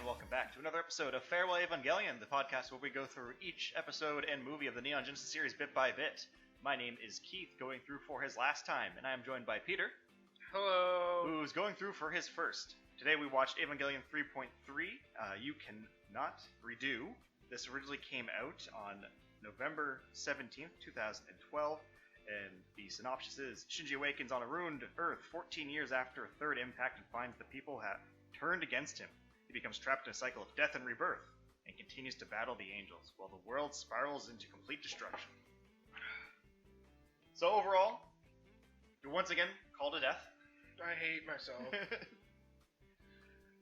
and welcome back to another episode of Farewell Evangelion, the podcast where we go through each episode and movie of the Neon Genesis series bit by bit. My name is Keith, going through for his last time, and I am joined by Peter. Hello. Who's going through for his first. Today we watched Evangelion 3.3, You Cannot Redo. This originally came out on November 17th, 2012, and the synopsis is, Shinji awakens on a ruined Earth 14 years after a third impact and finds the people have turned against him. He becomes trapped in a cycle of death and rebirth, and continues to battle the angels, while the world spirals into complete destruction. So overall, you're once again called to death. I hate myself.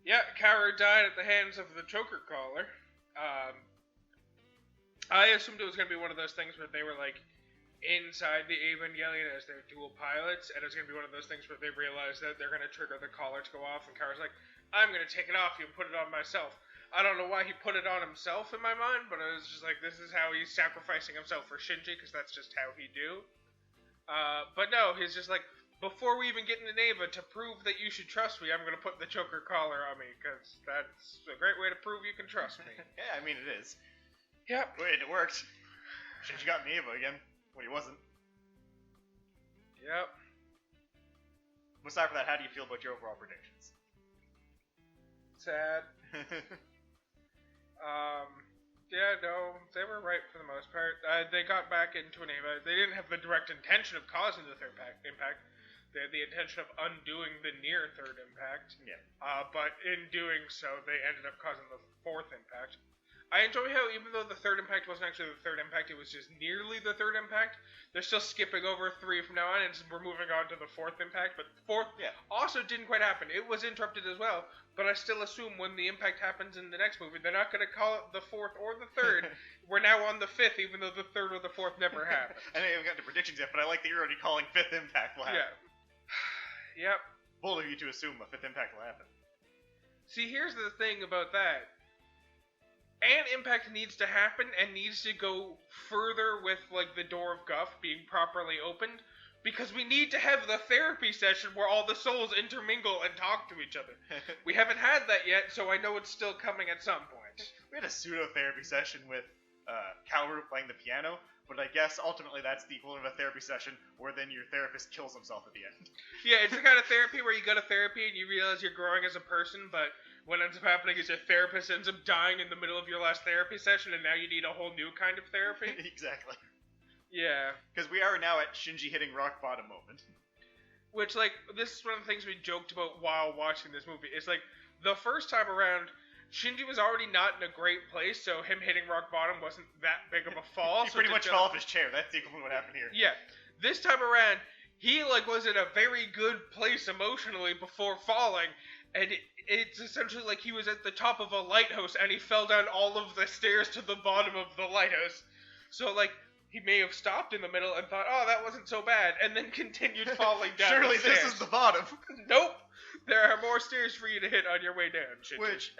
Yeah, Kaoru died at the hands of the choker caller. I assumed it was going to be one of those things where they were like inside the Evangelion as their dual pilots, and it's going to be one of those things where they realize that they're going to trigger the collar to go off, and Kaoru's like, I'm going to take it off you and put it on myself. I don't know why he put it on himself in my mind, but I was just like, this is how he's sacrificing himself for Shinji, because that's just how he do. But no, he's just like, before we even get into EVA, to prove that you should trust me, I'm going to put the choker collar on me, because that's a great way to prove you can trust me. Yeah, I mean, it is. Yep. Wait, it worked. Shinji got in EVA again, when he wasn't. Yep. Aside from that, how do you feel about your overall predictions? Sad. Yeah, no, they were right for the most part. They got back into an EVA. They didn't have the direct intention of causing the third impact. They had the intention of undoing the near third impact. Yeah. But in doing so, they ended up causing the fourth impact. I enjoy how even though the third impact wasn't actually the third impact, it was just nearly the third impact. They're still skipping over 3 from now on, and we're moving on to the fourth impact. But the fourth also didn't quite happen. It was interrupted as well, but I still assume when the impact happens in the next movie, they're not going to call it the fourth or the third. We're now on the fifth, even though the third or the fourth never happened. I haven't gotten to predictions yet, but I like that you're already calling fifth impact will happen. Yeah. Yep. Bold of you to assume a fifth impact will happen. See, here's the thing about that. An impact needs to happen and needs to go further with, like, the door of Guff being properly opened, because we need to have the therapy session where all the souls intermingle and talk to each other. We haven't had that yet, so I know it's still coming at some point. We had a pseudo-therapy session with Kaoru playing the piano, but I guess ultimately that's the equivalent of a therapy session where then your therapist kills himself at the end. Yeah, it's the kind of therapy where you go to therapy and you realize you're growing as a person, but what ends up happening is your therapist ends up dying in the middle of your last therapy session, and now you need a whole new kind of therapy. Exactly. Yeah. Because we are now at Shinji hitting rock bottom moment. Which, like, this is one of the things we joked about while watching this movie. It's like, the first time around, Shinji was already not in a great place, so him hitting rock bottom wasn't that big of a fall. He pretty much fell off his chair. That's the equivalent of what happened here. Yeah. This time around, he, like, was in a very good place emotionally before falling, and it's essentially like he was at the top of a lighthouse and he fell down all of the stairs to the bottom of the lighthouse. So, like, he may have stopped in the middle and thought, oh, that wasn't so bad, and then continued falling down Surely the stairs. this is the bottom. Nope. There are more stairs for you to hit on your way down, Shinji. Which,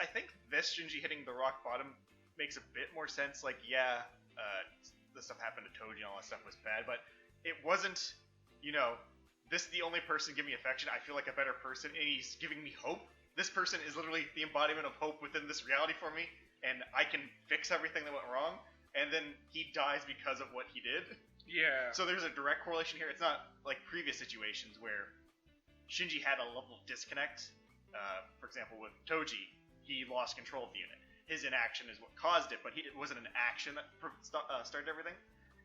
I think this Shinji hitting the rock bottom makes a bit more sense. Like, yeah, the stuff happened to Toji and all that stuff was bad, but it wasn't, this is the only person giving me affection. I feel like a better person, and he's giving me hope. This person is literally the embodiment of hope within this reality for me, and I can fix everything that went wrong, and then he dies because of what he did. Yeah. So there's a direct correlation here. It's not like previous situations where Shinji had a level of disconnect. For example, with Toji, he lost control of the unit. His inaction is what caused it, but it wasn't an action that started everything.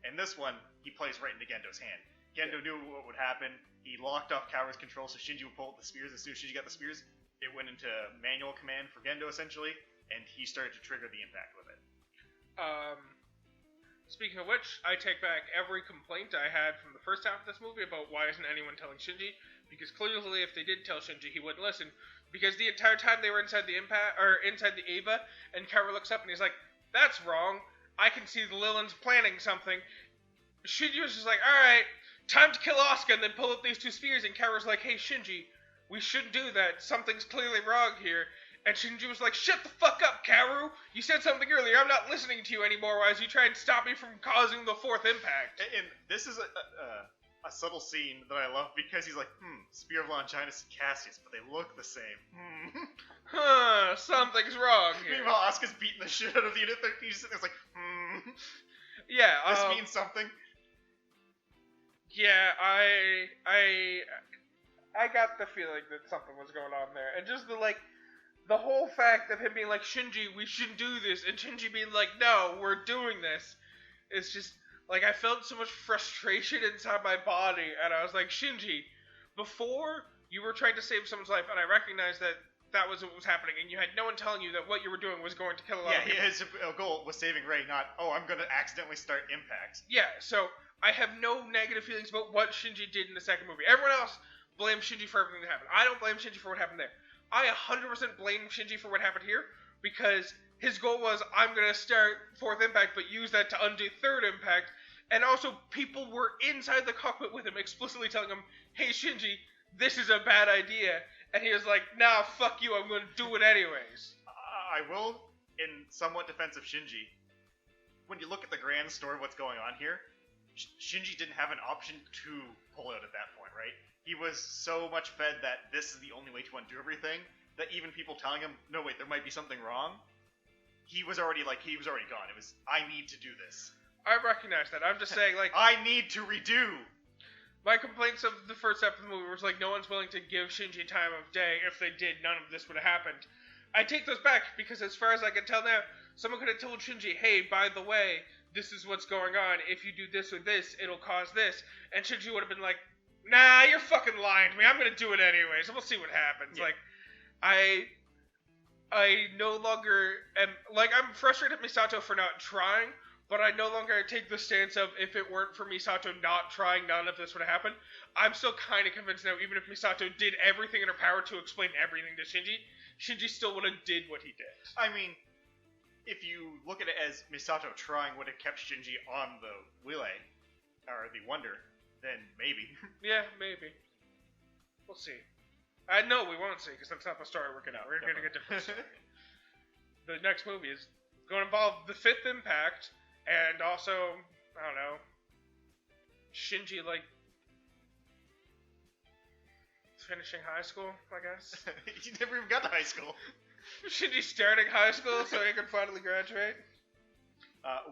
And this one, he plays right into Gendo's hand. Gendo knew what would happen. He locked off Kaoru's control, so Shinji would pull out the spears. As soon as Shinji got the spears, it went into manual command for Gendo, essentially, and he started to trigger the impact with it. Speaking of which, I take back every complaint I had from the first half of this movie about why isn't anyone telling Shinji, because clearly if they did tell Shinji, he wouldn't listen, because the entire time they were inside the inside the EVA, and Kaoru looks up and he's like, that's wrong, I can see the Lilins planning something. Shinji was just like, alright, time to kill Asuka and then pull up these 2 spears, and Kaoru's like, hey Shinji, we shouldn't do that, something's clearly wrong here. And Shinji was like, shut the fuck up, Kaoru! You said something earlier, I'm not listening to you anymore as you try and stop me from causing the 4th impact. And this is a subtle scene that I love because he's like, Spear of Longinus and Cassius, but they look the same. Something's wrong here. Meanwhile, Asuka's beating the shit out of Unit 13. He's sitting there like, Yeah, this means something. Yeah, I got the feeling that something was going on there, and just the whole fact of him being like, Shinji, we shouldn't do this, and Shinji being like, no, we're doing this. It's just, like, I felt so much frustration inside my body, and I was like, Shinji, before you were trying to save someone's life, and I recognized that that was what was happening, and you had no one telling you that what you were doing was going to kill a lot of people. Yeah, his goal was saving Rey, not, I'm going to accidentally start Impact. Yeah, so I have no negative feelings about what Shinji did in the second movie. Everyone else blames Shinji for everything that happened. I don't blame Shinji for what happened there. I 100% blame Shinji for what happened here, because his goal was, I'm going to start Fourth Impact, but use that to undo Third Impact. And also, people were inside the cockpit with him, explicitly telling him, hey, Shinji, this is a bad idea. And he was like, nah, fuck you, I'm going to do it anyways. I will, in somewhat defense of Shinji, when you look at the grand story of what's going on here, Shinji didn't have an option to pull out at that point, right? He was so much fed that this is the only way to undo everything, that even people telling him, no, wait, there might be something wrong, he was already gone. It was, I need to do this. I recognize that. I'm just saying, like, I need to redo. My complaints of the first half of the movie was like, no one's willing to give Shinji time of day. If they did, none of this would have happened. I take those back, because as far as I can tell now, someone could have told Shinji, hey, by the way, this is what's going on. If you do this or this, it'll cause this. And Shinji would have been like, nah, you're fucking lying to me. I'm going to do it anyways. We'll see what happens. Yeah. Like, I no longer am, like, I'm frustrated at Misato for not trying, but I no longer take the stance of, if it weren't for Misato not trying, none of this would have happened. I'm still kind of convinced now, even if Misato did everything in her power to explain everything to Shinji, Shinji still would have did what he did. I mean, if you look at it as Misato trying would have kept Shinji on the relay, or the Wonder, then maybe. Yeah, maybe. We'll see. No, we won't see, because that's not the story we're getting. We're getting a different story. The next movie is going to involve the Fifth Impact, and also, I don't know, Shinji, like, finishing high school, I guess. He never even got to high school. Shinji starting high school so he can finally graduate.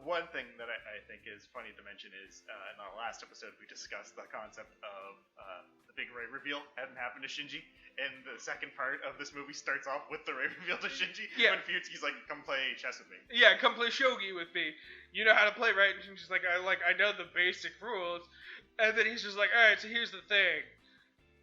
One thing that I think is funny to mention is, in our last episode, we discussed the concept of the big Rey reveal hadn't happened to Shinji, and the second part of this movie starts off with the Rey reveal to Shinji, when Fuyutsuki's like, come play chess with me. Yeah, come play shogi with me. You know how to play, right? And Shinji's like, I know the basic rules. And then he's just like, alright, so here's the thing.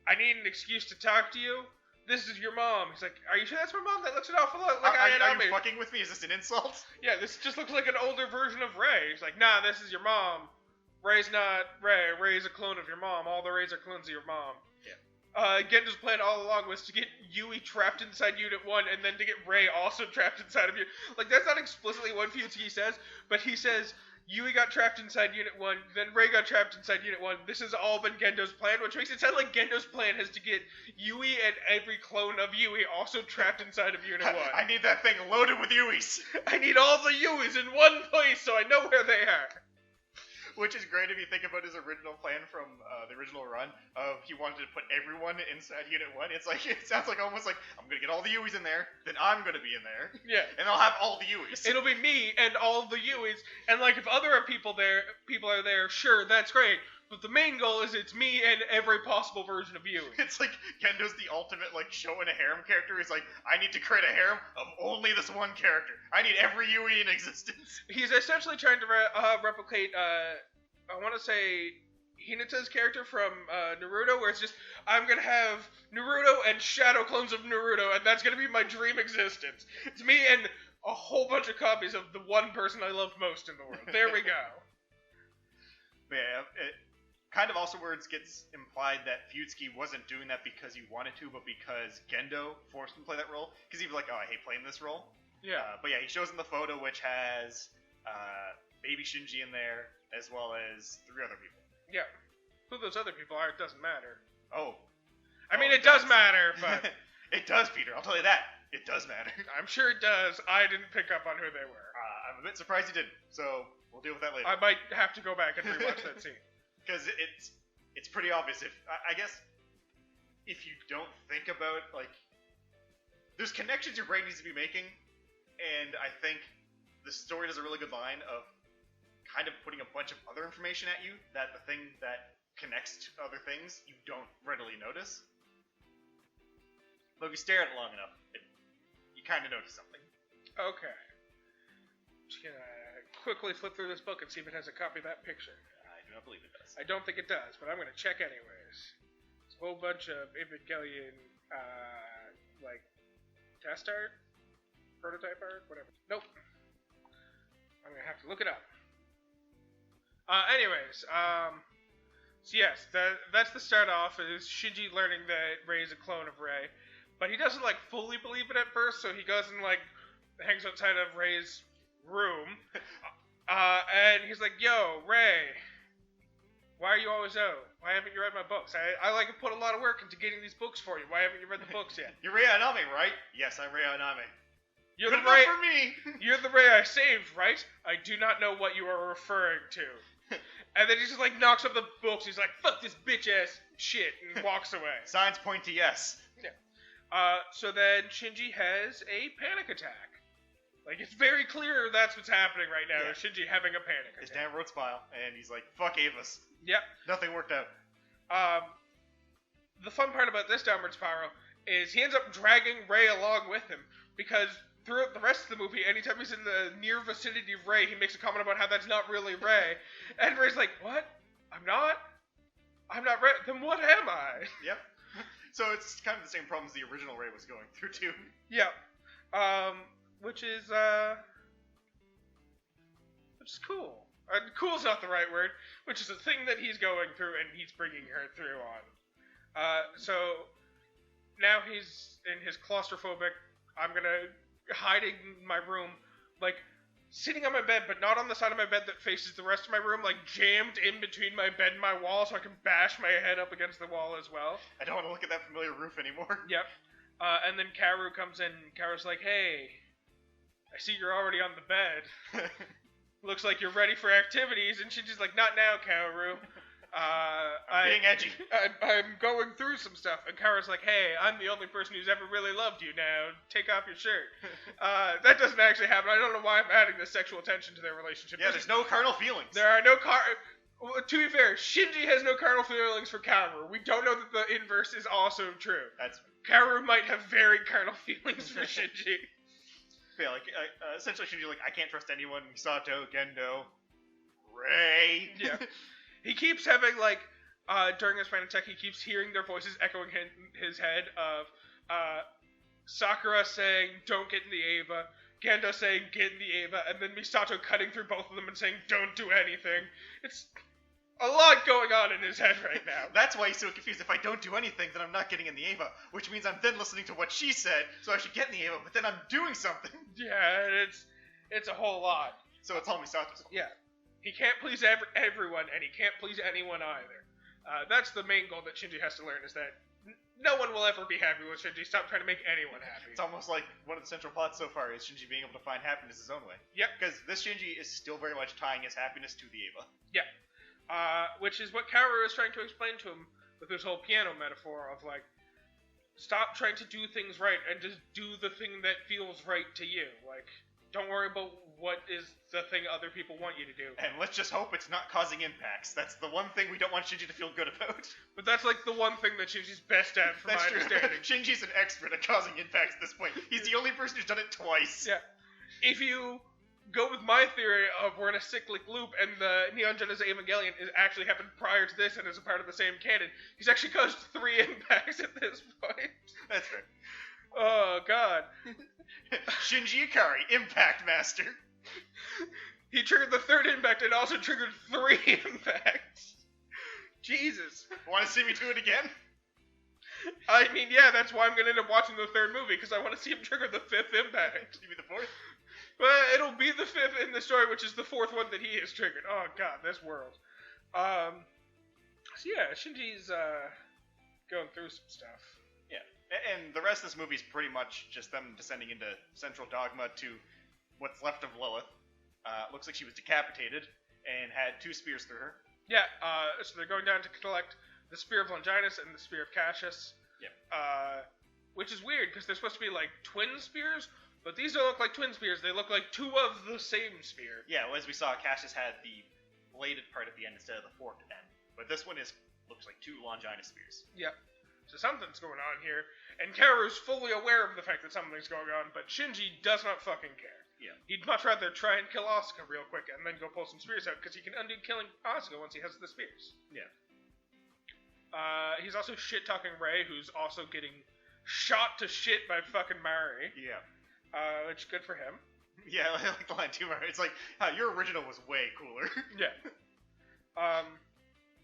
I need an excuse to talk to you. This is your mom. He's like, are you sure that's my mom? That looks an awful lot like Are you fucking with me? Is this an insult? Yeah, this just looks like an older version of Rey. He's like, nah, this is your mom. Rey's not Rey. Rey's a clone of your mom. All the Reys are clones of your mom. Yeah. Gendo's plan all along was to get Yui trapped inside Unit 1 and then to get Rey also trapped inside of you. Like, that's not explicitly what Fuyutsuki says, but he says, Yui got trapped inside Unit 1, then Rey got trapped inside Unit 1. This has all been Gendo's plan, which makes it sound like Gendo's plan is to get Yui and every clone of Yui also trapped inside of Unit 1. I need that thing loaded with Yuis. I need all the Yuis in one place so I know where they are. Which is great if you think about his original plan from the original run of he wanted to put everyone inside Unit 1. It's like, it sounds like almost like, I'm going to get all the Yuis in there, then I'm going to be in there. Yeah. And I'll have all the Yuis. It'll be me and all the Yuis, and like if other people are there, sure, that's great. But the main goal is it's me and every possible version of Yui. It's like Gendo's the ultimate like show and a harem character. He's like, I need to create a harem of only this one character. I need every Yui in existence. He's essentially trying to replicate, I want to say, Hinata's character from Naruto, where it's just, I'm going to have Naruto and shadow clones of Naruto, and that's going to be my dream existence. It's me and a whole bunch of copies of the one person I love most in the world. There we go. Yeah, it kind of also where it gets implied that Fuyutsuki wasn't doing that because he wanted to, but because Gendo forced him to play that role. Because he was like, oh, I hate playing this role. Yeah. But yeah, he shows him the photo, which has baby Shinji in there, as well as 3 other people. Yeah. Who those other people are, it doesn't matter. Oh. I mean, it does matter, but... It does, Peter. I'll tell you that. It does matter. I'm sure it does. I didn't pick up on who they were. I'm a bit surprised you didn't, so we'll deal with that later. I might have to go back and rewatch that scene. Because it's it's pretty obvious. I guess if you don't think about there's connections your brain needs to be making, and I think the story does a really good line of kind of putting a bunch of other information at you that the thing that connects to other things you don't readily notice. But if you stare at it long enough, you kind of notice something. Okay. Just gonna quickly flip through this book and see if it has a copy of that picture. I do not believe it does. I don't think it does, but I'm gonna check anyways. It's a whole bunch of Evangelion, test art? Prototype art? Whatever. Nope. I'm gonna have to look it up. So yes, that's the start off, is Shinji learning that Rei is a clone of Rei. But he doesn't, fully believe it at first, so he goes and, hangs outside of Rei's room. And he's like, yo, Rei, why are you always out? Why haven't you read my books? I put a lot of work into getting these books for you. Why haven't you read the books yet? You're Rei Aonami, right? Yes, I'm Rei Aonami. You're Good the Rei enough for me! You're the Rei I saved, right? I do not know what you are referring to. And then he just, knocks up the books. He's like, fuck this bitch-ass shit, and walks away. Signs point to yes. Yeah. So then Shinji has a panic attack. It's very clear that's what's happening right now. Yeah. Shinji having a panic attack. His damn road smile, and he's like, fuck Ava's. Yep. Nothing worked out. The fun part about this downward spiral is he ends up dragging Rei along with him, because throughout the rest of the movie, anytime he's in the near vicinity of Rei, he makes a comment about how that's not really Rei. And Rei's like, what? I'm not Rei. Then what am I? Yep. So it's kind of the same problems the original Rei was going through, too. Yeah. Which is cool. Cool's not the right word, which is a thing that he's going through, and he's bringing her through on. So now he's in his claustrophobic, I'm gonna hide in my room, sitting on my bed, but not on the side of my bed that faces the rest of my room, jammed in between my bed and my wall, so I can bash my head up against the wall as well. I don't want to look at that familiar roof anymore. Yep. And then Kaoru comes in, and Kaoru's like, hey, I see you're already on the bed. Looks like you're ready for activities. And she's just like, not now, Kaoru. I'm being edgy. I'm going through some stuff. And Kaoru's like, hey, I'm the only person who's ever really loved you now. Take off your shirt. That doesn't actually happen. I don't know why I'm adding this sexual tension to their relationship. Yeah, there's no carnal feelings. There are no to be fair, Shinji has no carnal feelings for Kaoru. We don't know that the inverse is also true. That's Kaoru might have very carnal feelings for Shinji. Yeah, essentially Shinji, I can't trust anyone. Misato, Gendo, Rei. Yeah. He keeps having, during his panic attack, he keeps hearing their voices echoing in his head of Sakura saying, don't get in the EVA, Gendo saying, get in the EVA, and then Misato cutting through both of them and saying, don't do anything. It's a lot going on in his head right now. That's why he's so confused. If I don't do anything, then I'm not getting in the EVA, which means I'm then listening to what she said, so I should get in the EVA, but then I'm doing something. Yeah, it's a whole lot. So it's all Misato's fault. Yeah. He can't please everyone, and he can't please anyone either. That's the main goal that Shinji has to learn, is that no one will ever be happy with Shinji. Stop trying to make anyone happy. It's almost like one of the central plots so far is Shinji being able to find happiness his own way. Yep. Because this Shinji is still very much tying his happiness to the EVA. Yeah. Which is what Kaoru is trying to explain to him with this whole piano metaphor of, stop trying to do things right and just do the thing that feels right to you. Don't worry about what is the thing other people want you to do. And let's just hope it's not causing impacts. That's the one thing we don't want Shinji to feel good about. But that's the one thing that Shinji's best at, from my understanding. Shinji's an expert at causing impacts at this point. He's the only person who's done it twice. Yeah. If you go with my theory of we're in a cyclic loop and the Neon Genesis Evangelion is actually happened prior to this and is a part of the same canon, he's actually caused 3 impacts at this point. That's fair. Oh, God. Shinji Ikari, Impact Master. He triggered the 3rd impact and also triggered 3 impacts. Jesus. Want to see me do it again? I mean, yeah, that's why I'm going to end up watching the 3rd movie, because I want to see him trigger the 5th impact. You mean the 4th? But it'll be the 5th in the story, which is the 4th one that he has triggered. Oh, God, this world. So, yeah, Shinji's going through some stuff. Yeah. And the rest of this movie is pretty much just them descending into Central Dogma to what's left of Lilith. Looks like she was decapitated and had 2 spears through her. Yeah, so they're going down to collect the Spear of Longinus and the Spear of Cassius. Yep. Which is weird, because they're supposed to be like twin spears, but these don't look like twin spears, they look like two of the same spear. Yeah, well, as we saw, Cassius had the bladed part at the end instead of the forked end. But this one looks like two Longinus spears. Yep. So something's going on here, and Karu's fully aware of the fact that something's going on, but Shinji does not fucking care. Yeah. He'd much rather try and kill Asuka real quick and then go pull some spears out, because he can undo killing Asuka once he has the spears. Yeah. He's also shit-talking Rei, who's also getting shot to shit by fucking Mari. Yeah. Which, good for him. Yeah, I like the line too, Mari. It's like, your original was way cooler. Yeah.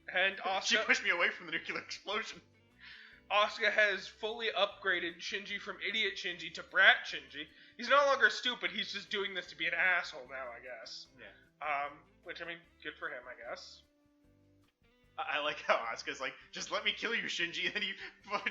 And Asuka... She pushed me away from the nuclear explosion. Asuka has fully upgraded Shinji from idiot Shinji to brat Shinji. He's no longer stupid, he's just doing this to be an asshole now, I guess. Yeah. Which, I mean, good for him, I guess. I like how Asuka's like, just let me kill you, Shinji, and then he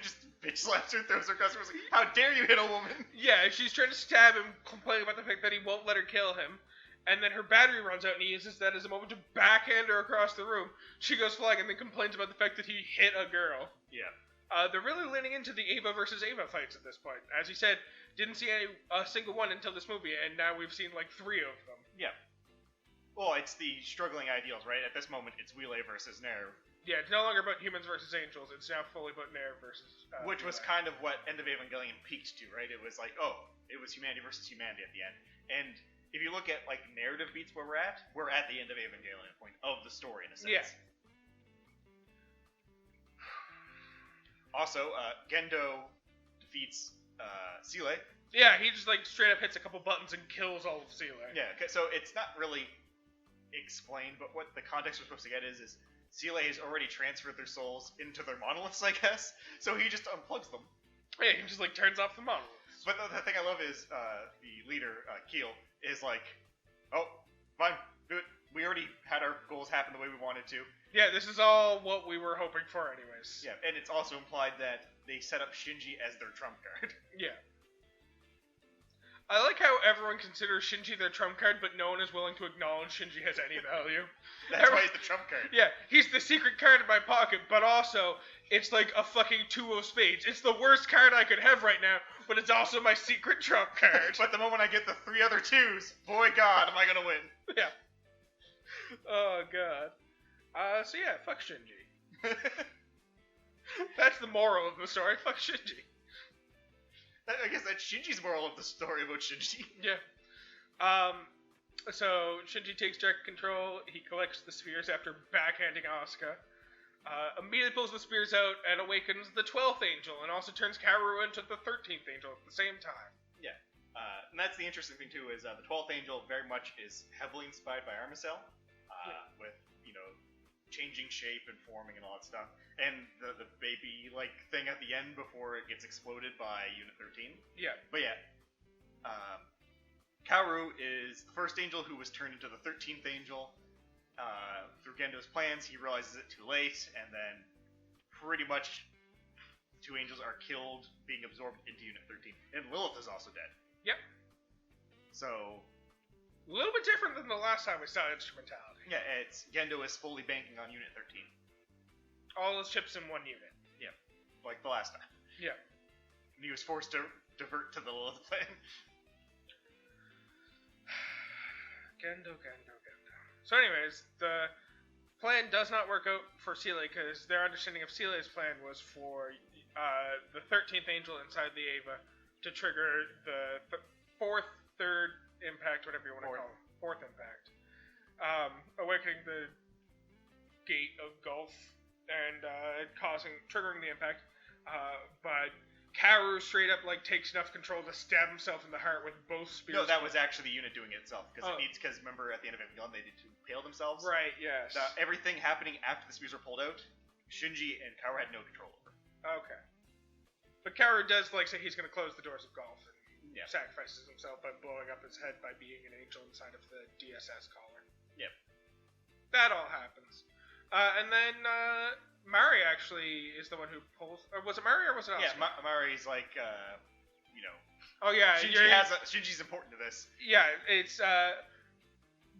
just bitch slaps her, throws her customers like, how dare you hit a woman? Yeah, she's trying to stab him, complaining about the fact that he won't let her kill him. And then her battery runs out, and he uses that as a moment to backhand her across the room. She goes flying and then complains about the fact that he hit a girl. Yeah. They're really leaning into the Eva versus Eva fights at this point. As you said, didn't see a single one until this movie, and now we've seen like 3 of them. Yeah. Well, it's the struggling ideals, right? At this moment, it's Wheeler versus Nerve. Yeah, it's no longer about humans versus angels. It's now fully about Nerve versus... Which was kind of what End of Evangelion peaked to, right? It was like, oh, it was humanity versus humanity at the end. And if you look at like narrative beats where we're at the end of Evangelion point of the story in a sense. Yeah. Also, Gendo defeats Seele. Yeah, he just like straight up hits a couple buttons and kills all of Seele. Yeah, so it's not really explained, but what the context we're supposed to get is Seele has already transferred their souls into their monoliths, I guess. So he just unplugs them. Yeah, he just like turns off the monoliths. But the thing I love is the leader, Keel, is like, oh, fine, do it. We already had our goals happen the way we wanted to. Yeah, this is all what we were hoping for anyways. Yeah, and it's also implied that they set up Shinji as their trump card. Yeah. I like how everyone considers Shinji their trump card, but no one is willing to acknowledge Shinji has any value. That's why he's the trump card. Yeah, he's the secret card in my pocket, but also, it's like a fucking 2 of spades. It's the worst card I could have right now, but it's also my secret trump card. But the moment I get the 3 other 2s, boy god, am I gonna win. Yeah. Oh god. So yeah, fuck Shinji. That's the moral of the story, fuck Shinji. I guess that's Shinji's moral of the story about Shinji. Yeah. So Shinji takes direct control. He collects the spheres after backhanding Asuka. Immediately pulls the spears out and awakens the 12th angel, and also turns Kaoru into the 13th angel at the same time. Yeah. And that's the interesting thing too, is the 12th angel very much is heavily inspired by Armicell, with, changing shape and forming and all that stuff. And the baby-like thing at the end before it gets exploded by Unit 13. Yeah. But yeah, Kaoru is the first angel who was turned into the 13th angel. Through Gendo's plans, he realizes it too late, and then pretty much the 2 angels are killed, being absorbed into Unit 13. And Lilith is also dead. Yep. So... a little bit different than the last time we saw Instrumentality. Yeah, Gendo is fully banking on Unit 13. All his chips in one unit. Yeah, like the last time. Yeah. And he was forced to divert to the Lilith plan. Gendo. So anyways, the plan does not work out for Seele, because their understanding of Sele's plan was for the 13th angel inside the Eva to trigger the 4th, 3rd impact, whatever you want to call it. 4th impact. Awakening the gate of Gulf and triggering the impact. But Kaoru straight up takes enough control to stab himself in the heart with both spears. No, that was actually the unit doing it itself, because remember at the end of Evangelion they did to impale themselves. Right. Yes. Everything happening after the spears were pulled out, Shinji and Kaoru had no control over. Okay. But Kaoru does say he's going to close the doors of Gulf and sacrifices himself by blowing up his head by being an angel inside of the DSS collar. Yep. That all happens. And then Mari actually is the one who pulls... Or was it Mari or was it Asuka? Yeah, Mari's Oh yeah, Shinji's important to this. Yeah, it's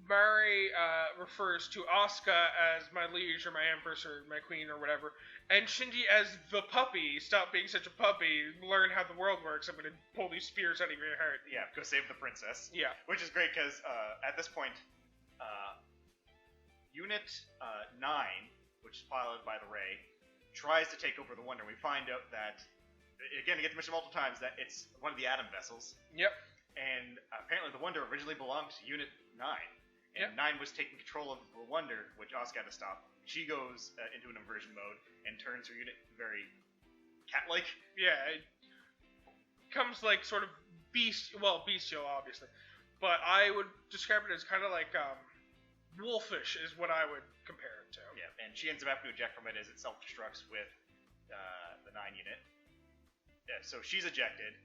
Mari refers to Asuka as my liege or my empress or my queen or whatever, and Shinji as the puppy. Stop being such a puppy. Learn how the world works. I'm going to pull these spears out of your heart. Yeah, go save the princess. Yeah. Which is great because at this point, Unit 9, which is piloted by the Ray, tries to take over the Wonder. We find out that, again, to get the mission multiple times, that it's one of the Atom vessels. Yep. And apparently the Wonder originally belonged to Unit 9. And Yep. 9 was taking control of the Wonder, which Asuka had to stop. She goes into an inversion mode and turns her unit very cat-like. Yeah, it comes like sort of bestial, obviously. But I would describe it as kind of like wolfish is what I would compare it to. Yeah, and she ends up having to eject from it as it self-destructs with the 9 unit. Yeah, so she's ejected.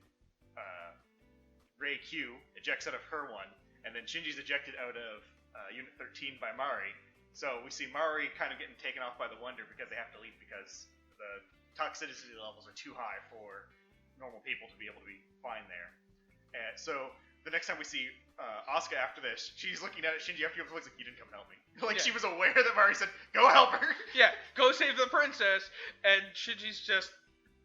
Ray Q ejects out of her one, and then Shinji's ejected out of Unit 13 by Mari. So we see Mari kind of getting taken off by the Wonder because they have to leave because the toxicity levels are too high for normal people to be able to be fine there. So the next time we see Asuka after this, she's looking at Shinji after he looks like, you didn't come help me. Like, she was aware that Mari said, go help her. Yeah, go save the princess, and Shinji's just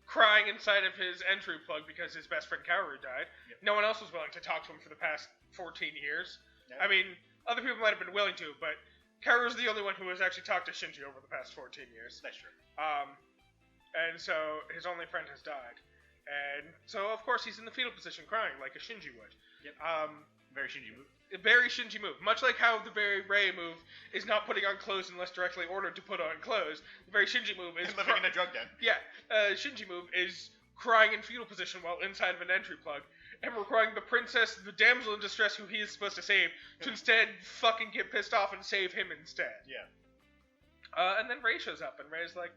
crying inside of his entry plug because his best friend Kaoru died. Yep. No one else was willing to talk to him for the past 14 years. Yep. I mean, other people might have been willing to, but Kaoru's the only one who has actually talked to Shinji over the past 14 years. That's true. And so his only friend has died. And so, of course, he's in the fetal position crying like a Shinji would. Yep. Very Shinji move. A very Shinji move. Much like how the very Rei move is not putting on clothes unless directly ordered to put on clothes, the very Shinji move is... living in a drug den. Yeah. Shinji move is crying in fetal position while inside of an entry plug, and requiring the princess, the damsel in distress who he is supposed to save, to instead fucking get pissed off and save him instead. Yeah. And then Rei shows up, and Rei's like,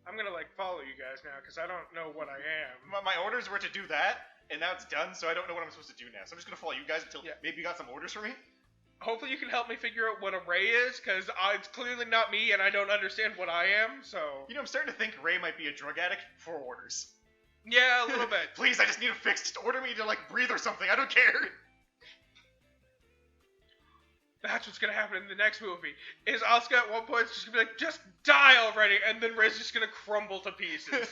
I'm gonna, follow you guys now, because I don't know what I am. My orders were to do that, and now it's done, so I don't know what I'm supposed to do now. So I'm just gonna follow you guys until maybe you got some orders for me? Hopefully you can help me figure out what a Rei is, because it's clearly not me, and I don't understand what I am, so... You know, I'm starting to think Rei might be a drug addict for orders. Yeah, a little bit. Please, I just need a fix. Just order me to, breathe or something. I don't care. That's what's gonna happen in the next movie. Is Asuka at one point just gonna be like, just die already, and then Rei's just gonna crumble to pieces.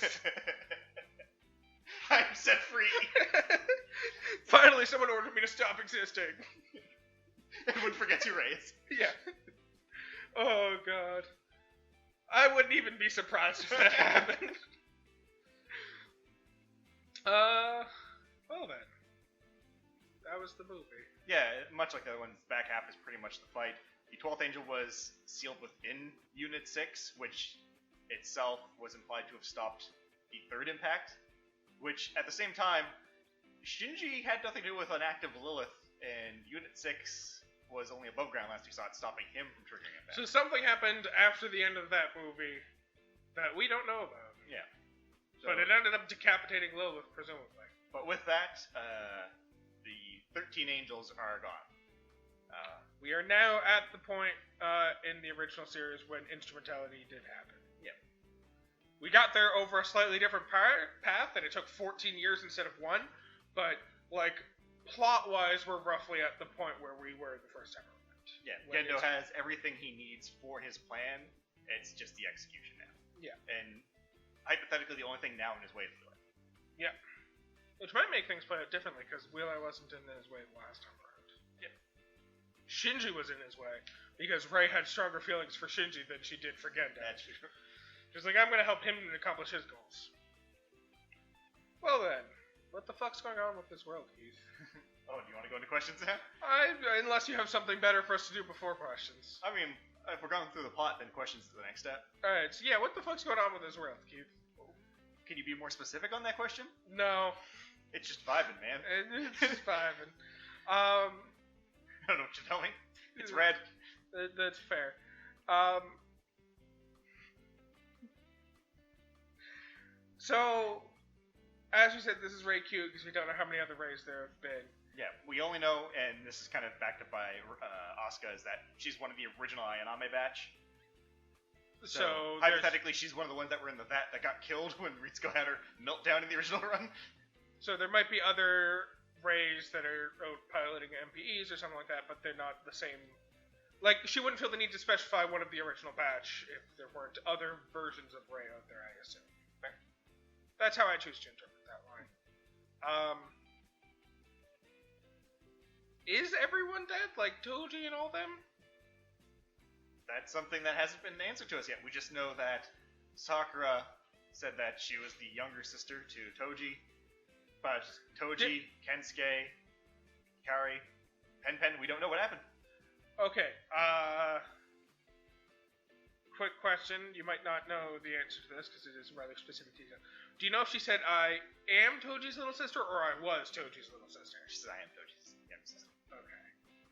I'm set free. Finally, someone ordered me to stop existing. Everyone forgets who Rei is. Yeah. Oh, God. I wouldn't even be surprised if that happened. Well then. That was the movie. Yeah, much like the other one's back half is pretty much the fight. The 12th Angel was sealed within Unit 6, which itself was implied to have stopped the third impact, which, at the same time, Shinji had nothing to do with an active Lilith, and Unit 6 was only above ground last we saw it, stopping him from triggering impact. So something happened after the end of that movie that we don't know about. Yeah. So, but it ended up decapitating Lilith, presumably. But with that, the 13 angels are gone. We are now at the point in the original series when instrumentality did happen. Yeah. We got there over a slightly different path, and it took 14 years instead of 1, but, plot-wise, we're roughly at the point where we were the first time around. Yeah, Gendo has everything he needs for his plan. It's just the execution now. Yeah. And hypothetically, the only thing now in his way is the way. Yeah. Which might make things play out differently, because Wheeler wasn't in his way the last time around. Yep. Shinji was in his way, because Rei had stronger feelings for Shinji than she did for Gendo. That's true. She's like, I'm going to help him accomplish his goals. Well then, what the fuck's going on with this world, Keith? Oh, do you want to go into questions now? Unless you have something better for us to do before questions. I mean, if we're going through the plot, then questions is the next step. Alright, so yeah, what the fuck's going on with this world, Keith? Can you be more specific on that question? No. It's just vibing, man. It's just vibing. I don't know what you're telling. It's red. That's fair. So, as we said, this is Rei Q because we don't know how many other Reis there have been. Yeah, we only know, and this is kind of backed up by Asuka, is that she's one of the original Ayaname batch. So hypothetically, she's one of the ones that were in the vat that got killed when Ritsuko had her meltdown in the original run. So there might be other Reis that are piloting MPEs or something like that, but they're not the same Like, she wouldn't feel the need to specify one of the original batch if there weren't other versions of Rey out there, I assume. Fair. That's how I choose to interpret that line. Is everyone dead? Like, Toji and all them? That's something that hasn't been answered to us yet. We just know that Sakura said that she was the younger sister to Toji. But Toji, Kensuke, Ikari, Pen, we don't know what happened. Okay, quick question. You might not know the answer to this because it is rather specific detail. Do you know if she said, I am Toji's little sister, or I was Toji's little sister? She says, I am Toji's younger sister. Okay.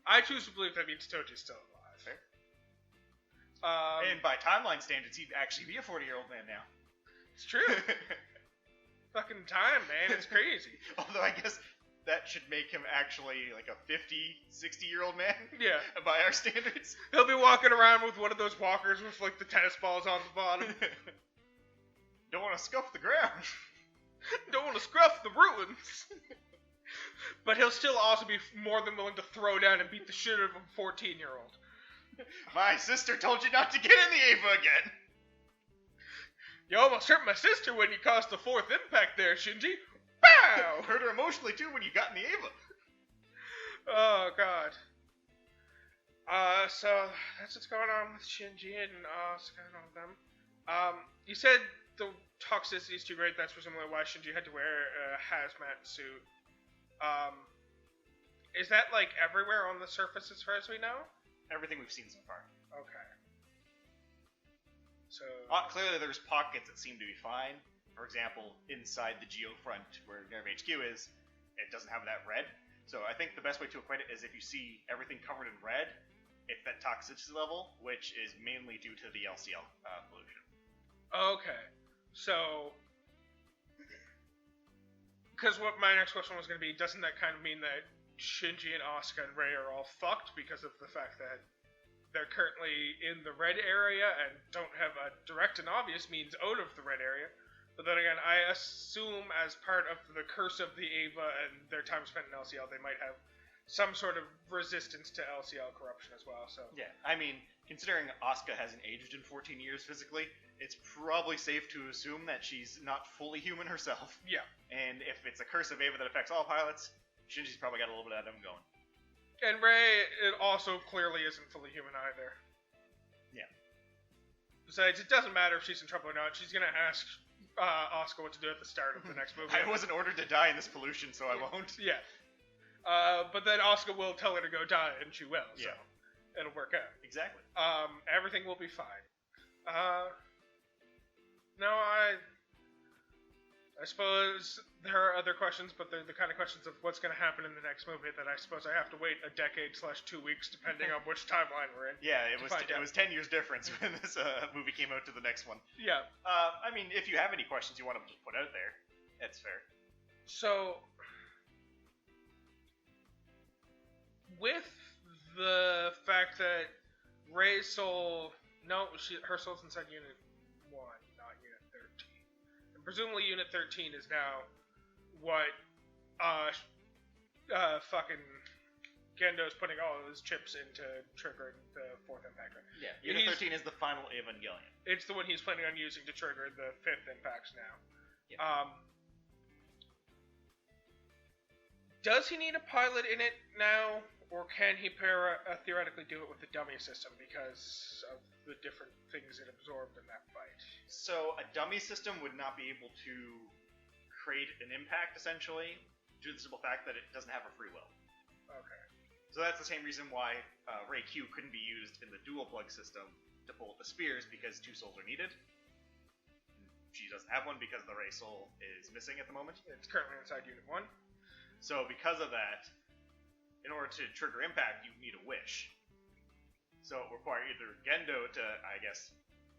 I choose to believe that means Toji's still alive. Fair. And by timeline standards, he'd actually be a 40-year-old man now. It's true. Fucking time, man. It's crazy. Although I guess that should make him actually like a 50, 60-year-old man. Yeah. By our standards. He'll be walking around with one of those walkers with like the tennis balls on the bottom. Don't want to scuff the ground. Don't want to scruff the ruins. But he'll still also be more than willing to throw down and beat the shit out of a 14-year-old. My sister told you not to get in the EVA again. You almost hurt my sister when you caused the fourth impact there, Shinji. Bow! Hurt her emotionally too when you got in the EVA. Oh, God. So that's what's going on with Shinji and Asuka and all of them. You said the toxicity is too great. That's presumably why Shinji had to wear a hazmat suit. Is that like everywhere on the surface as far as we know? Everything we've seen so far. Okay. So clearly there's pockets that seem to be fine. For example, inside the geofront where Nerve HQ is, it doesn't have that red. So I think the best way to equate it is if you see everything covered in red, it's that toxicity level, which is mainly due to the LCL pollution. Okay. So, because what my next question was going to be, doesn't that kind of mean that Shinji and Asuka and Rei are all fucked because of the fact that they're currently in the red area and don't have a direct and obvious means out of the red area? But then again, I assume as part of the curse of the EVA and their time spent in LCL, they might have some sort of resistance to LCL corruption as well. So yeah, I mean, considering Asuka hasn't aged in 14 years physically, it's probably safe to assume that she's not fully human herself. Yeah. And if it's a curse of EVA that affects all pilots, Shinji's probably got a little bit of them going. And Rei, it also clearly isn't fully human either. Yeah. Besides, it doesn't matter if she's in trouble or not. She's going to ask Asuka what to do at the start of the next movie. I wasn't ordered to die in this pollution, so I won't. Yeah. But then Asuka will tell her to go die, and she will. So it'll work out. Exactly. Everything will be fine. No, I suppose there are other questions, but they're the kind of questions of what's going to happen in the next movie that I suppose I have to wait a decade/2 weeks, depending on which timeline we're in. Yeah, it was 10 years difference when this movie came out to the next one. Yeah. I mean, if you have any questions you want to just put out there, that's fair. So, with the fact that Rei's soul, her soul's inside Unit 1, not Unit 13. And presumably Unit 13 is now what fucking Gendo's putting all of his chips into triggering the fourth impact. Right? Yeah, Unit 13 is the final Evangelion. It's the one he's planning on using to trigger the fifth impacts now. Yeah. Does he need a pilot in it now, or can he theoretically do it with the dummy system because of the different things it absorbed in that fight? So a dummy system would not be able to create an impact, essentially, due to the simple fact that it doesn't have a free will. Okay. So that's the same reason why Rei Q couldn't be used in the dual plug system to pull the spears, because 2 souls are needed. She doesn't have one because the Rei soul is missing at the moment. It's currently inside Unit 1. So because of that, in order to trigger impact, you need a wish. So it requires either Gendo to, I guess,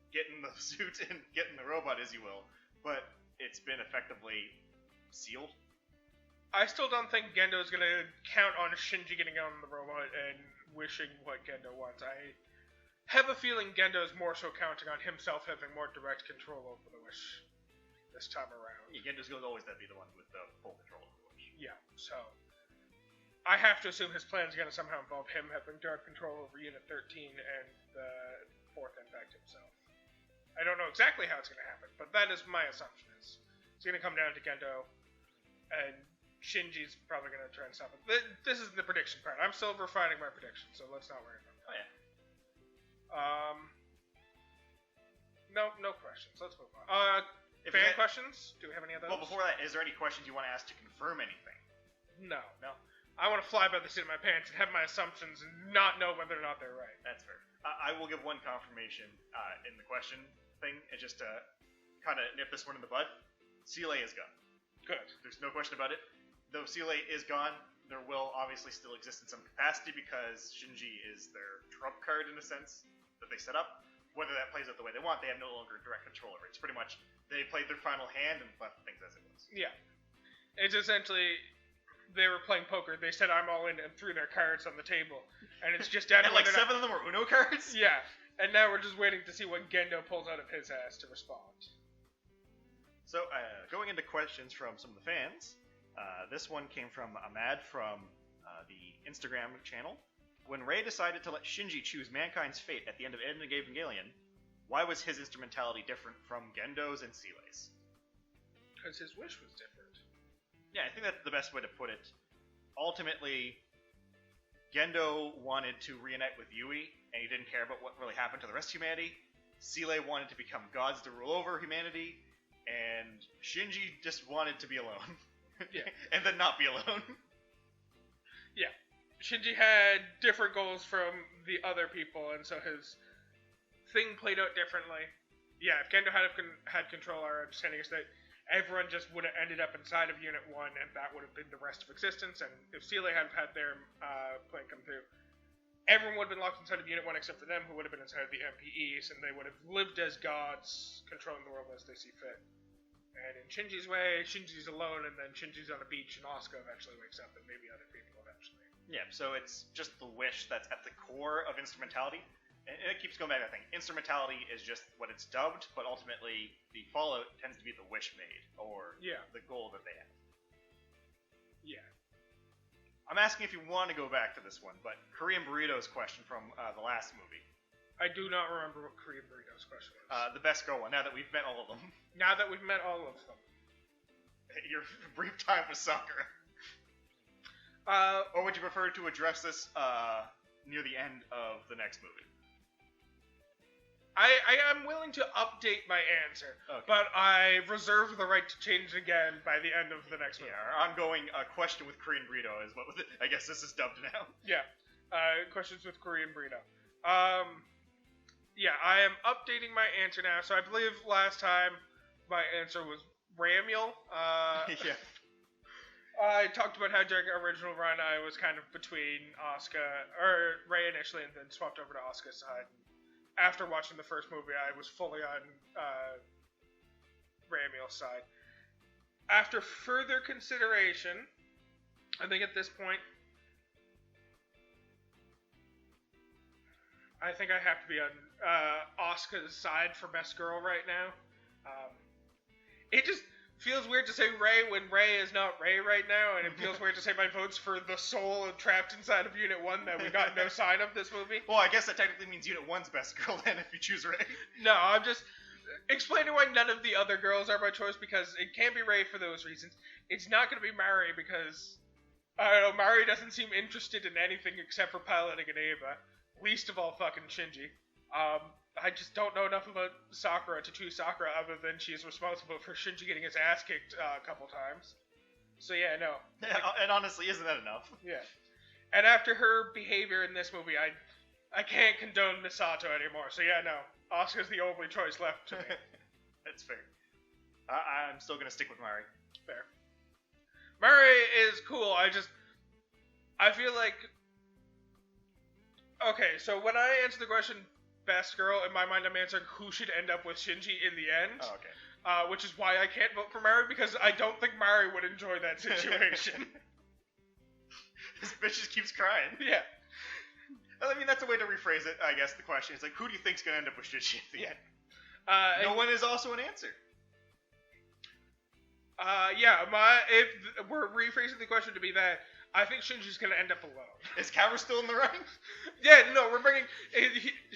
get in the suit and get in the robot, as you will, but it's been effectively sealed. I still don't think Gendo is going to count on Shinji getting on the robot and wishing what Gendo wants. I have a feeling Gendo is more so counting on himself having more direct control over the wish this time around. Yeah, Gendo's going to always be the one with the full control of the wish. Yeah, so I have to assume his plan is going to somehow involve him having direct control over Unit 13 and the 4th Impact himself. I don't know exactly how it's going to happen, but that is my assumption. It's going to come down to Gendo, and Shinji's probably going to try and stop it. This is the prediction part. I'm still refining my prediction, so let's not worry about that. Oh, yeah. No questions. Let's move on. Fan questions? Do we have any of those? Well, before that, is there any questions you want to ask to confirm anything? No. No? I want to fly by the seat of my pants and have my assumptions and not know whether or not they're right. That's fair. I will give one confirmation in the question thing, and just to kind of nip this one in the bud. Seele is gone. Good. There's no question about it. Though Seele is gone, there will obviously still exist in some capacity because Shinji is their trump card in a sense that they set up. Whether that plays out the way they want, they have no longer direct control over it. It's pretty much they played their final hand and left things as it was. Yeah. It's essentially they were playing poker. They said, I'm all in, and threw their cards on the table. And it's just down to and like 7 of them were Uno cards? Yeah. And now we're just waiting to see what Gendo pulls out of his ass to respond. So, going into questions from some of the fans, this one came from Ahmad from the Instagram channel. When Rei decided to let Shinji choose mankind's fate at the end of Evangelion, why was his instrumentality different from Gendo's and Seele's? Because his wish was different. Yeah, I think that's the best way to put it. Ultimately, Gendo wanted to reunite with Yui, and he didn't care about what really happened to the rest of humanity. Seele wanted to become gods to rule over humanity, and Shinji just wanted to be alone. Yeah. And then not be alone. Yeah. Shinji had different goals from the other people, and so his thing played out differently. Yeah, if Gendo had control, our understanding is that everyone just would have ended up inside of Unit 1, and that would have been the rest of existence, and if Seele hadn't had their plan come through, everyone would have been locked inside of Unit 1 except for them, who would have been inside of the MPEs, and they would have lived as gods, controlling the world as they see fit. And in Shinji's way, Shinji's alone, and then Shinji's on a beach, and Asuka eventually wakes up, and maybe other people eventually. Yeah, so it's just the wish that's at the core of instrumentality. And it keeps going back to that thing. Instrumentality is just what it's dubbed, but ultimately the fallout tends to be the wish made, or the goal that they have. Yeah. I'm asking if you want to go back to this one, but Korean Burrito's question from the last movie. I do not remember what Korean Burrito's question was. The best girl one, now that we've met all of them. Now that we've met all of them. Your brief time with Sakura. Or would you prefer to address this near the end of the next movie? I am willing to update my answer, but I reserve the right to change again by the end of the next movie. Yeah, our ongoing question with Korean Burrito is what I guess this is dubbed now. Yeah, questions with Korean Burrito. Yeah, I am updating my answer now. So I believe last time my answer was Ramule. Yeah. I talked about how during our original run I was kind of between Rei initially, and then swapped over to Asuka's side. After watching the first movie, I was fully on Ramuel's side. After further consideration, I think at this point, I think I have to be on Asuka's side for best girl right now. It just feels weird to say Rei when Rei is not Rei right now, and it feels weird to say my vote's for the soul trapped inside of Unit 1 that we got no sign of this movie. Well, I guess that technically means Unit 1's best girl then if you choose Rei. No, I'm just explaining why none of the other girls are my choice, because it can't be Rei for those reasons. It's not going to be Mari because, I don't know, Mari doesn't seem interested in anything except for piloting an EVA. Least of all fucking Shinji. I just don't know enough about Sakura to choose Sakura other than she is responsible for Shinji getting his ass kicked a couple times. So yeah, no. Yeah, and honestly, isn't that enough? Yeah. And after her behavior in this movie, I can't condone Misato anymore. So yeah, no. Asuka's the only choice left to me. That's fair. I'm still gonna stick with Mari. Fair. Mari is cool. I feel like... Okay, so when I answer the question, best girl, in my mind I'm answering who should end up with Shinji in the end. Oh, okay. Which is why I can't vote for Mari, because I don't think Mari would enjoy that situation. This bitch just keeps crying. Yeah. I mean, that's a way to rephrase it, I guess, the question. It's like, who do you think's gonna end up with Shinji at the end? No one is also an answer. Yeah, if we're rephrasing the question to be that, I think Shinji's gonna end up alone. Is Kaoru still in the running? Yeah, no, we're bringing...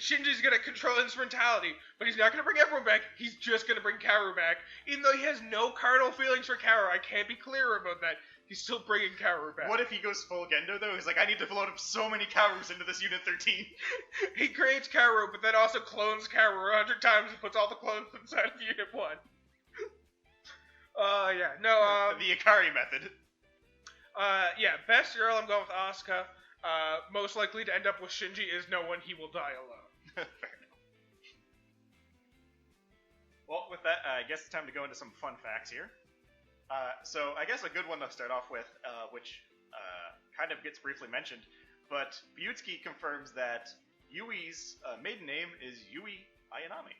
Shinji's gonna control instrumentality, but he's not gonna bring everyone back, he's just gonna bring Kaoru back. Even though he has no carnal feelings for Kaoru, I can't be clearer about that. He's still bringing Kaoru back. What if he goes full Gendo, though? He's like, I need to load up so many Kaorus into this Unit 13. He creates Kaoru, but then also clones Kaoru 100 times and puts all the clones inside of Unit 1. Yeah, no, The Ikari method. Yeah, best girl, I'm going with Asuka. Most likely to end up with Shinji is no one, he will die alone. Well, with that, I guess it's time to go into some fun facts here. So I guess a good one to start off with, which kind of gets briefly mentioned, but Fuyutsuki confirms that Yui's maiden name is Yui Ayanami.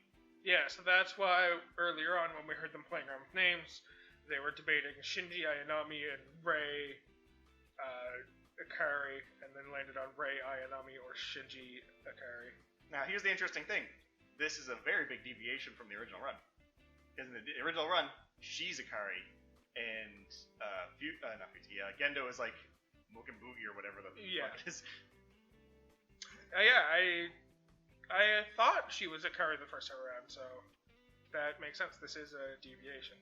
Yeah, so that's why earlier on when we heard them playing around with names, they were debating Shinji Ayanami and Rei Ikari, and then landed on Rei Ayanami or Shinji Ikari. Now, here's the interesting thing. This is a very big deviation from the original run. Because in the original run, she's Ikari, and not Fuyutsuki, Gendo is like Mokenbugi or whatever the fuck it is. Yeah, I thought she was Ikari the first time around, so that makes sense. This is a deviation.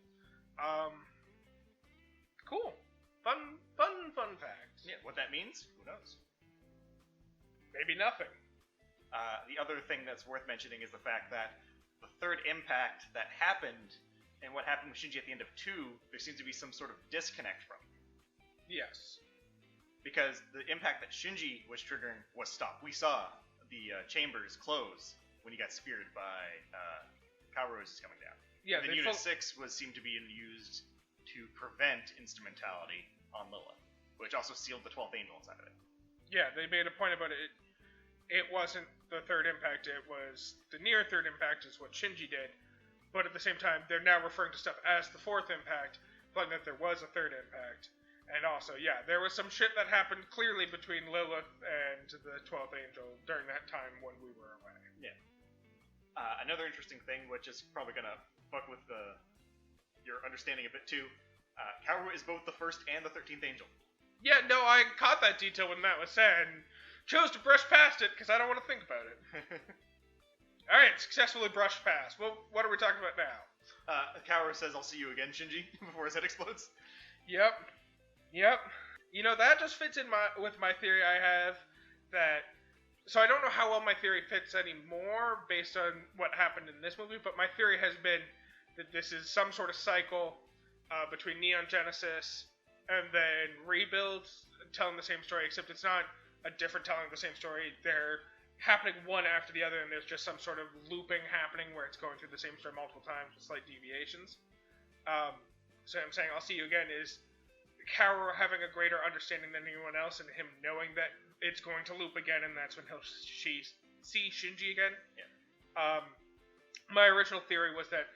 Cool. Fun fact. Yeah, what that means, who knows? Maybe nothing. The other thing that's worth mentioning is the fact that the third impact that happened and what happened with Shinji at the end of 2, there seems to be some sort of disconnect from. Yes. Because the impact that Shinji was triggering was stopped. We saw the chambers close when he got speared by Kaoru's coming down. Yeah, and then Unit 6 seemed to be used to prevent instrumentality on Lilith, which also sealed the 12th angel inside of it. Yeah, they made a point about it. It wasn't the third impact, it was the near third impact is what Shinji did, but at the same time, they're now referring to stuff as the fourth impact, but that there was a third impact. And also, yeah, there was some shit that happened clearly between Lilith and the 12th angel during that time when we were away. Yeah. Another interesting thing, which is probably going to fuck with your understanding a bit too, Kaoru is both the first and the 13th angel. Yeah, no, I caught that detail when that was said, and chose to brush past it because I don't want to think about it. Alright, successfully brushed past. Well, what are we talking about now? Kaoru says, I'll see you again, Shinji, before his head explodes. Yep. You know, that just fits in with my theory I have that... So I don't know how well my theory fits anymore based on what happened in this movie, but my theory has been that this is some sort of cycle between Neon Genesis and then Rebuild telling the same story, except it's not a different telling the same story. They're happening one after the other, and there's just some sort of looping happening where it's going through the same story multiple times with slight deviations. So I'm saying I'll see you again is Kaoru having a greater understanding than anyone else and him knowing that it's going to loop again, and that's when he'll see Shinji again. Yeah. My original theory was that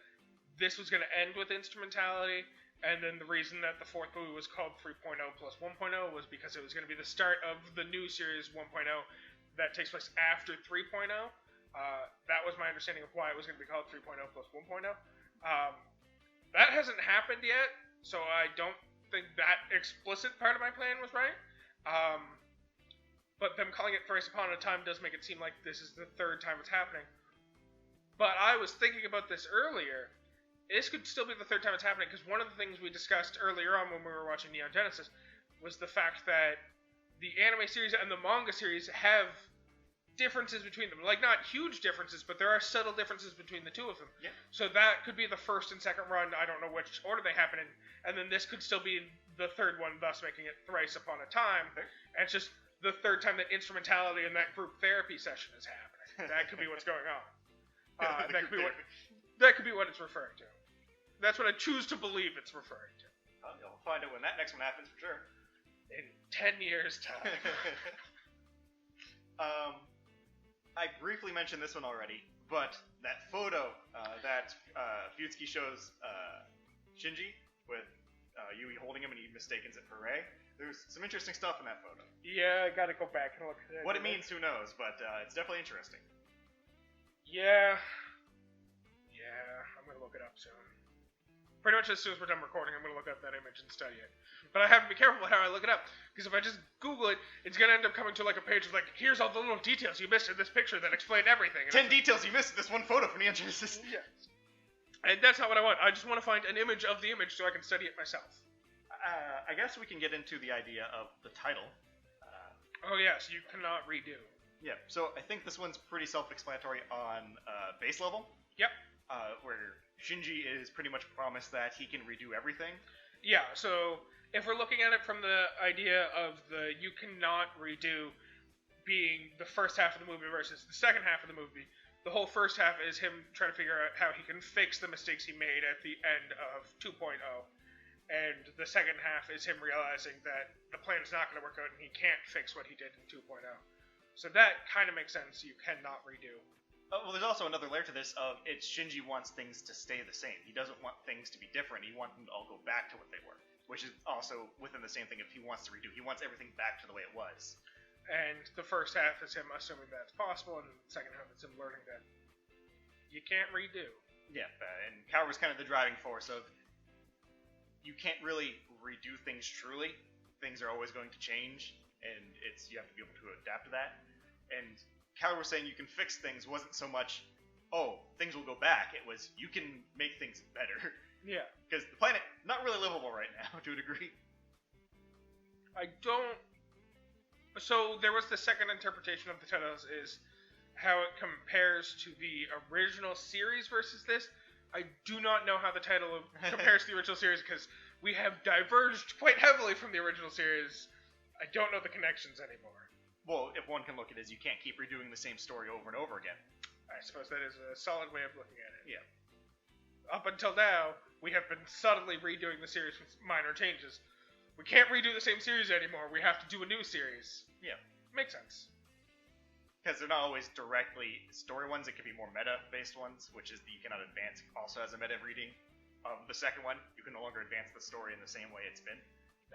this was going to end with instrumentality, and then the reason that the fourth movie was called 3.0 plus 1.0 was because it was going to be the start of the new series 1.0 that takes place after 3.0. That was my understanding of why it was going to be called 3.0 plus 1.0. That hasn't happened yet, so I don't think that explicit part of my plan was right. But them calling it Thrice Upon a Time does make it seem like this is the third time it's happening. But I was thinking about this earlier. This could still be the third time it's happening, because one of the things we discussed earlier on when we were watching Neon Genesis was the fact that the anime series and the manga series have differences between them. Like, not huge differences, but there are subtle differences between the two of them. Yeah. So that could be the first and second run, I don't know which order they happen in, and then this could still be the third one, thus making it Thrice Upon a Time. Okay. And it's just the third time that instrumentality in that group therapy session is happening. That could be what's going on. That could be what it's referring to. That's what I choose to believe it's referring to. You'll find out when that next one happens for sure. In 10 years' time. I briefly mentioned this one already, but that photo that Fuyutsuki shows Shinji with Yui holding him and he mistakes it for Rei, there's some interesting stuff in that photo. Yeah, I gotta go back and look at it. What it means, who knows, but it's definitely interesting. Yeah, I'm gonna look it up soon. Pretty much as soon as we're done recording, I'm going to look up that image and study it. But I have to be careful about how I look it up, because if I just Google it, it's going to end up coming to like a page of like, here's all the little details you missed in this picture that explain everything. And 10 details you missed in this one photo from Neon Genesis. Yes. And that's not what I want. I just want to find an image of the image so I can study it myself. I guess we can get into the idea of the title. Oh yes, you cannot redo. Yeah, so I think this one's pretty self-explanatory on base level. Yep. Where Shinji is pretty much promised that he can redo everything. Yeah, so if we're looking at it from the idea of the you cannot redo being the first half of the movie versus the second half of the movie, the whole first half is him trying to figure out how he can fix the mistakes he made at the end of 2.0. And the second half is him realizing that the plan is not going to work out and he can't fix what he did in 2.0. So that kind of makes sense. You cannot redo. Well, there's also another layer to this of it's Shinji wants things to stay the same. He doesn't want things to be different. He wants them to all go back to what they were, which is also within the same thing if he wants to redo. He wants everything back to the way it was. And the first half is him assuming that's possible, and the second half is him learning that you can't redo. Yeah, and Kaoru's kind of the driving force of you can't really redo things truly. Things are always going to change, and you have to be able to adapt to that. And Kaoru saying you can fix things wasn't so much, oh, things will go back. It was, you can make things better. Yeah. Because the planet, not really livable right now, to a degree. So there was the second interpretation of the titles is how it compares to the original series versus this. I do not know how the title compares to the original series because we have diverged quite heavily from the original series. I don't know the connections anymore. Well, if one can look at it as you can't keep redoing the same story over and over again. I suppose that is a solid way of looking at it. Yeah. Up until now, we have been subtly redoing the series with minor changes. We can't redo the same series anymore. We have to do a new series. Yeah. Makes sense. Because they're not always directly story ones. It could be more meta-based ones, which is the You Cannot Advance also has a meta reading of the second one. You can no longer advance the story in the same way it's been.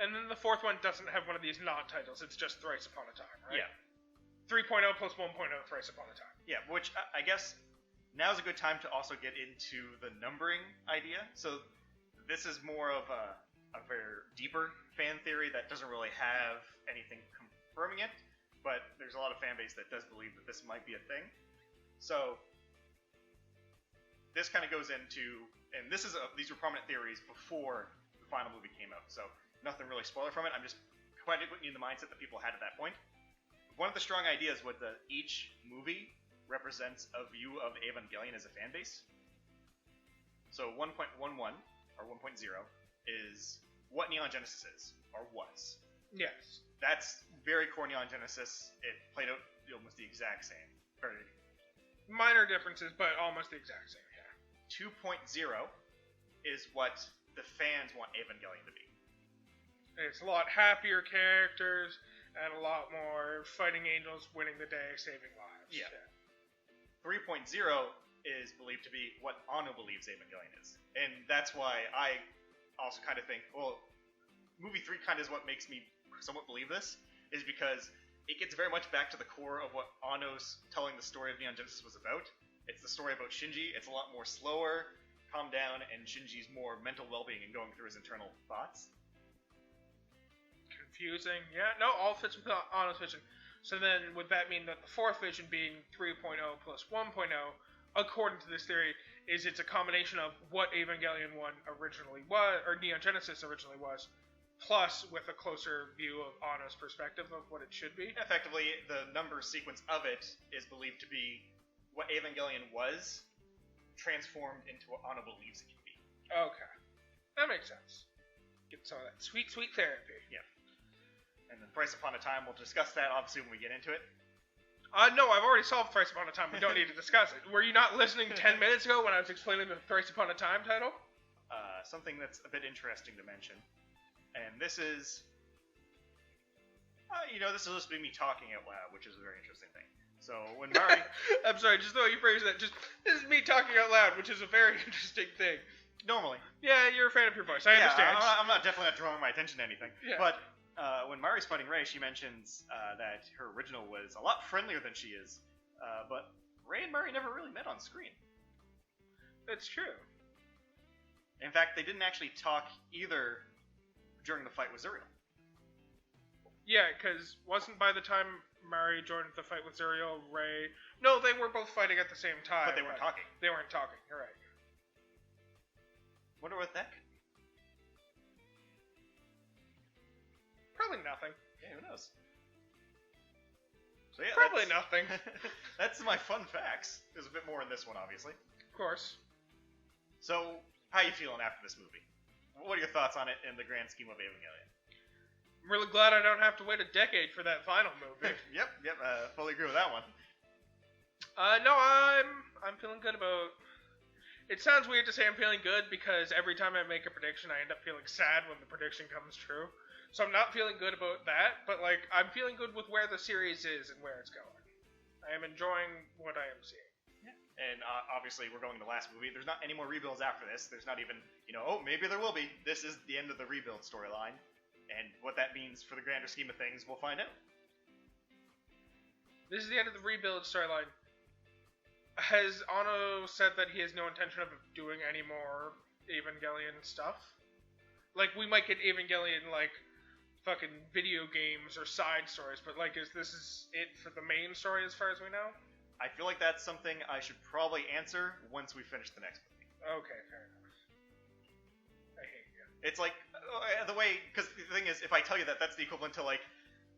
And then the fourth one doesn't have one of these non-titles. It's just Thrice Upon a Time, right? Yeah. 3.0 plus 1.0 Thrice Upon a Time. Yeah, which I guess now's a good time to also get into the numbering idea. So this is more of a very deeper fan theory that doesn't really have anything confirming it, but there's a lot of fan base that does believe that this might be a thing. So this kind of goes into, and these were prominent theories before the final movie came out, so nothing really spoiler from it. I'm just trying to put you in the mindset that people had at that point. One of the strong ideas was that each movie represents a view of Evangelion as a fan base. So 1.11 or 1.0 is what Neon Genesis is, or was. Yes. That's very core Neon Genesis. It played out almost the exact same. Very minor differences, but almost the exact same, yeah. 2.0 is what the fans want Evangelion to be. It's a lot happier characters, and a lot more fighting angels winning the day, saving lives. Yeah. 3.0 is believed to be what Anno believes Evangelion is. And that's why I also kind of think, well, movie 3 kind of is what makes me somewhat believe this, is because it gets very much back to the core of what Anno's telling the story of Neon Genesis was about. It's the story about Shinji. It's a lot more slower, calm down, and Shinji's more mental well-being and going through his internal thoughts. Confusing. Yeah, no, all fits with Anno's vision. So then, would that mean that the fourth vision being 3.0 plus 1.0, according to this theory, is it's a combination of what Evangelion 1 originally was, or Neon Genesis originally was, plus with a closer view of Anno's perspective of what it should be? Effectively, the number sequence of it is believed to be what Evangelion was, transformed into what Anno believes it can be. Okay. That makes sense. Get some of that sweet, sweet therapy. Yeah. And then Thrice Upon a Time, we'll discuss that obviously when we get into it. No, I've already solved Thrice Upon a Time. We don't need to discuss it. Were you not listening 10 minutes ago when I was explaining the Thrice Upon a Time title? Something that's a bit interesting to mention. And this is... this will just be me talking out loud, which is a very interesting thing. So, when Mari... I'm sorry, just the way you phrased that. This is me talking out loud, which is a very interesting thing. Normally. Yeah, you're a fan of your voice. I understand. I'm definitely not drawing my attention to anything. Yeah. But... when Mari's fighting Rei, she mentions that her original was a lot friendlier than she is. But Rei and Mari never really met on screen. That's true. In fact, they didn't actually talk either during the fight with Zuriel. Yeah, because wasn't by the time Mari joined the fight with Zuriel, Rey... No, they were both fighting at the same time. But they weren't talking. They weren't talking, you're right. Wonder what that could... Probably nothing. Yeah, who knows? So yeah, Probably nothing. That's my fun facts. There's a bit more in this one, obviously. Of course. So, how you feeling after this movie? What are your thoughts on it in the grand scheme of Evangelion? I'm really glad I don't have to wait a decade for that final movie. Yep, fully agree with that one. No, I'm feeling good about... It sounds weird to say I'm feeling good because every time I make a prediction, I end up feeling sad when the prediction comes true. So I'm not feeling good about that, but like I'm feeling good with where the series is and where it's going. I am enjoying what I am seeing. Yeah. And obviously we're going to the last movie. There's not any more rebuilds after this. There's not even, oh, maybe there will be. This is the end of the rebuild storyline. And what that means for the grander scheme of things, we'll find out. This is the end of the rebuild storyline. Has Anno said that he has no intention of doing any more Evangelion stuff? Like, we might get Evangelion, like, fucking video games or side stories, but, like, this is it for the main story as far as we know? I feel like that's something I should probably answer once we finish the next movie. Okay, fair enough. I hate you. It's like, the way, because the thing is, if I tell you that, that's the equivalent to, like,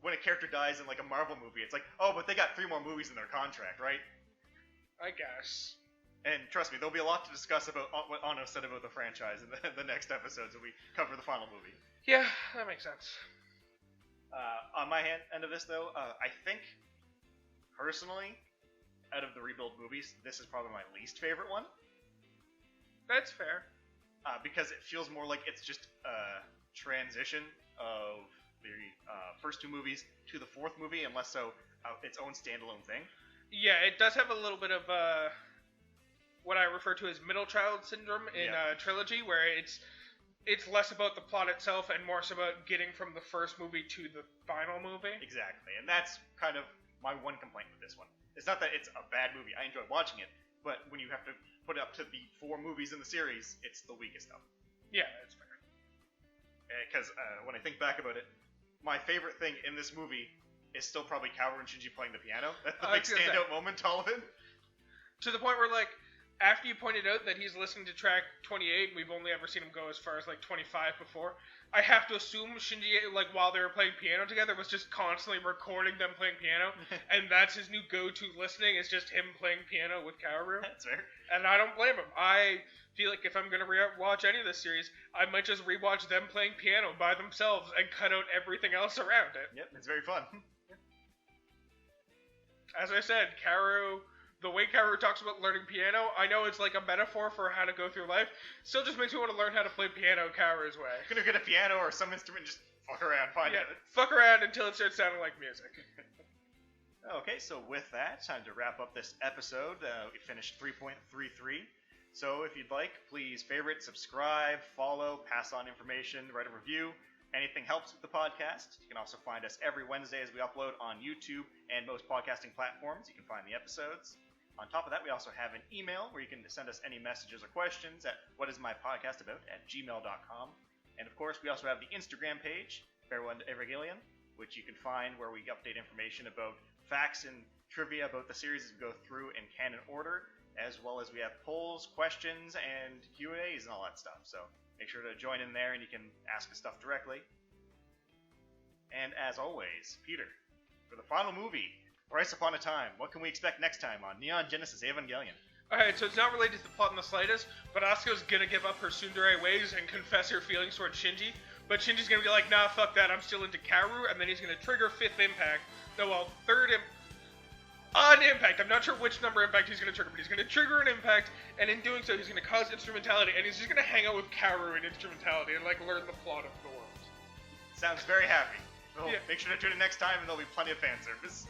when a character dies in, like, a Marvel movie, it's like, oh, but they got 3 more movies in their contract, right? I guess. And trust me, there'll be a lot to discuss about what Anno said about the franchise in the next episodes when we cover the final movie. Yeah, that makes sense. On my end of this, though, I think, personally, out of the rebuild movies, this is probably my least favorite one. That's fair. Because it feels more like it's just a transition of the first 2 movies to the 4th movie, and less so its own standalone thing. Yeah, it does have a little bit of what I refer to as middle child syndrome in Trilogy, where it's less about the plot itself and more so about getting from the first movie to the final movie. Exactly, and that's kind of my one complaint with this one. It's not that it's a bad movie. I enjoy watching it, but when you have to put it up to the 4 movies in the series, it's the weakest of them. Yeah, that's fair. Because when I think back about it, my favorite thing in this movie is still probably Kaoru and Shinji playing the piano. That's the big standout moment to all of it. To the point where, like, after you pointed out that he's listening to track 28, and we've only ever seen him go as far as, like, 25 before, I have to assume Shinji, like, while they were playing piano together, was just constantly recording them playing piano, and that's his new go-to listening, is just him playing piano with Kaoru. That's fair. And I don't blame him. I feel like if I'm going to watch any of this series, I might just rewatch them playing piano by themselves and cut out everything else around it. Yep, it's very fun. As I said, Kaoru, the way Kaoru talks about learning piano, I know it's like a metaphor for how to go through life, still just makes me want to learn how to play piano Kaoru's way. You're gonna get a piano or some instrument, just fuck around, find it. Fuck around until it starts sounding like music. Okay, so with that, time to wrap up this episode. We finished 3.33. So if you'd like, please favorite, subscribe, follow, pass on information, write a review. Anything helps with the podcast. You can also find us every Wednesday as we upload on YouTube and most podcasting platforms. You can find the episodes. On top of that, we also have an email where you can send us any messages or questions at whatismypodcastabout@gmail.com. And of course, we also have the Instagram page, Farewell to Evangelion, which you can find where we update information about facts and trivia about the series as we go through in canon order, as well as we have polls, questions, and Q&As and all that stuff. So make sure to join in there and you can ask us stuff directly. And as always, Peter, for the final movie, Thrice Upon a Time, what can we expect next time on Neon Genesis Evangelion? Alright, so it's not related to the plot in the slightest, but Asuka's gonna give up her tsundere ways and confess her feelings towards Shinji, but Shinji's gonna be like, nah, fuck that, I'm still into Kaoru, and then he's gonna trigger 5th impact, on impact, I'm not sure which number impact he's gonna trigger, but he's gonna trigger an impact, and in doing so, he's gonna cause instrumentality, and he's just gonna hang out with Kaoru in instrumentality and, like, learn the plot of the world. Sounds very happy. Well, make sure to tune in next time, and there'll be plenty of fan service.